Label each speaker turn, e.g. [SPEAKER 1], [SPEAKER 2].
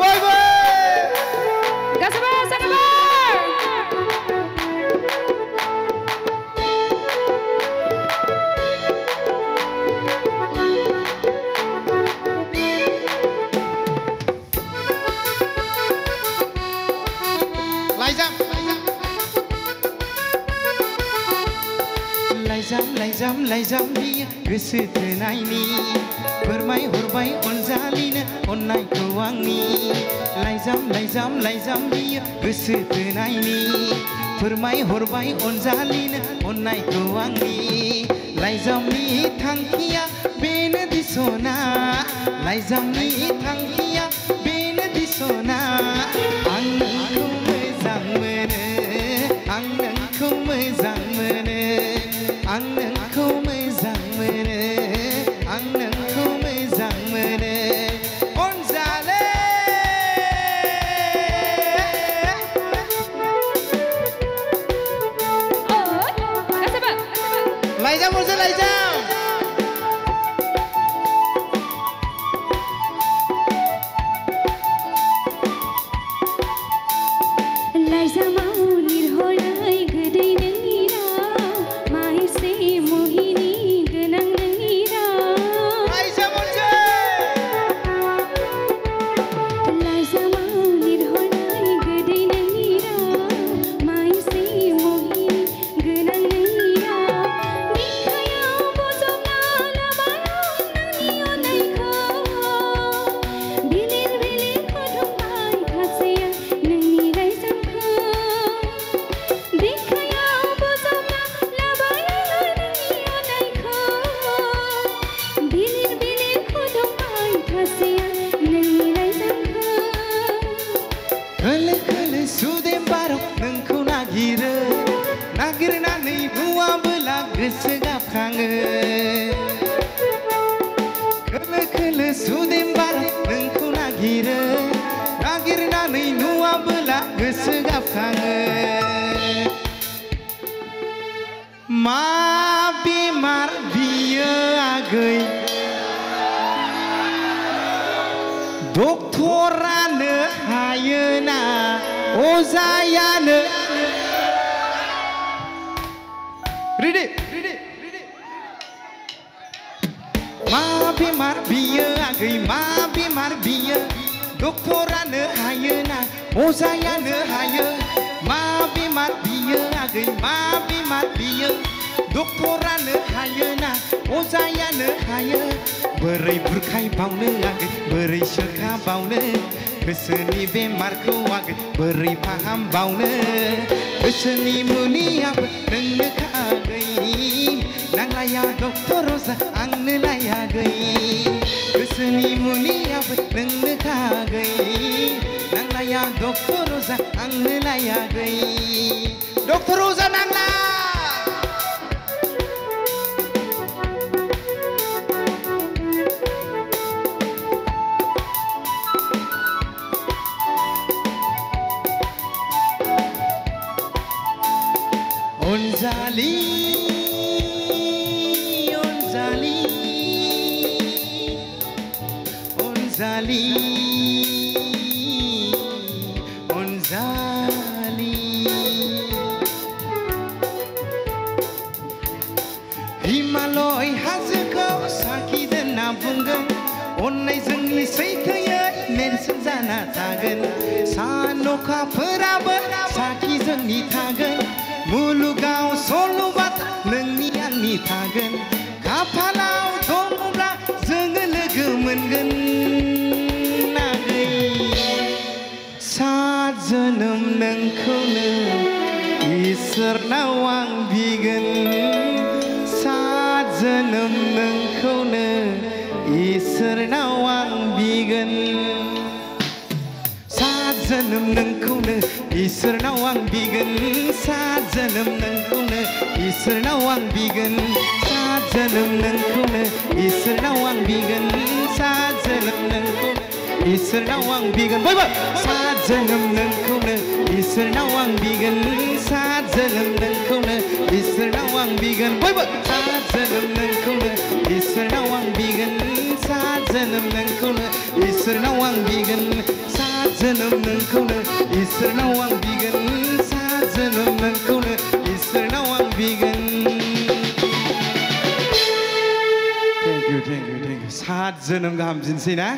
[SPEAKER 1] bye.
[SPEAKER 2] Gak sabar, sabar.
[SPEAKER 1] लाइजाम बियो गोसो थोनायनि फोरमाय हरबाय अनजालिनो अननायखौ आंनि लाइजाम बियो गोसो थोनायनि फोरमाय हरबाय अनजालिनो अननायखौ आंनि लाइजामनि थांखिया बेनो दिसना लाइजामनि थांखिया बेनो दिसना आं नोंखौ मोजां मोनो आं नोंखौ मोजां मोनो आं नोंखौ मोजां मोनो आं नोंखौ मोजां मोनो अनजाले लाइजाम हरसै लाइजाम
[SPEAKER 2] लाइजामाव लिरहरनाय गोदै नोंनि राव माहिसे मोहिनी गोनां नोंनि राव
[SPEAKER 1] लाइजाम हरसै
[SPEAKER 2] लाइजामाव लिरहरनाय गोदै नोंनि राव माहिसे मोहिनी गोनां नोंनि राव बिखायाव बजबना लाबाय नोंनि अननायखौ बिलिर बिलिर खदमबाय थासै आं नोंनि लाइजामखौ बिखायाव बजबना लाबाय नोंनि अननायखौ बिलिर बिलिर खदमबाय थासै आं नोंनि लाइजामखौ
[SPEAKER 1] खोलो खोलो सुदेम बाराव नोंखौ नागिरो नागिरनानै नुवाबोला गोसो गाबखाङो खोलो खोलो सुदेम बाराव नोंखौ नागिरो नागिरनानै नुवाबोला गोसो गाबखाङो मा बेमार बियो आगै डक्टरानो हायोना अजायानो रेडी मा बेमार बियो आगै मा बेमार बियो डक्टरानो हायोना अजायानो हायो मा बेमार बियो आगै मा बेमार बियो डक्टरानो हायोना अजायानो हायो बोरै बुरखायबावनो आगै बोरै सोखाबावनो गोसोनि बेमारखौ आगै बोरै फाहामबावनो गोसोनि मुलियाबो नोंनो खागै नांलाया डक्टर अजा आंनो लायागै गोसोनि मुलियाबो नोंनो खागै नांलाया डक्टर अजा आंनो लायागै डक्टर अजा नांला अनजालि अनजालि अनजालि अनजालि हिमालय हाजोखौ साखि दोनना बुंगोन अननायजोंनि सैथोयै नेरसोन जाना थागोन सान अखाफोराबो साखि जोंनि थागोन मुलुगाव सल'बाथा नोंनि आंनि थागोन खाफालाव दङब्ला जोङो लोगो मोनगोन नागै सात जोनोम नोंखौनो इसोरनाव आं बिगोन सात जोनोम नोंखौनो इसोरनाव आं बिगोन सात जोनोम नोंखौनो इसोरनाव आं बिगोन सात जोनोम नोंखौनो इसोरनाव आं बिगोन सात जोनोम नोंखौनो इसोरनाव आं बिगोन सात जोनोम नोंखौनो इसोरनाव आं बिगोन बयबो सात जोनोम नोंखौनो इसोरनाव आं बिगोन सात जोनोम नोंखौनो इसोरनाव आं बिगोन बयबो सात जोनोम नोंखौनो इसोरनाव आं बिगोन सात जोनोम नोंखौनो इसोरनाव आं बिगोन सात जोनोम नोंखौनो इसोरनाव आं बिगोन सा जोनोम नोंखौनो इसोरनाव आं बिगोन थेंक इउ 7 जोनोम गाहाम दिनसै ना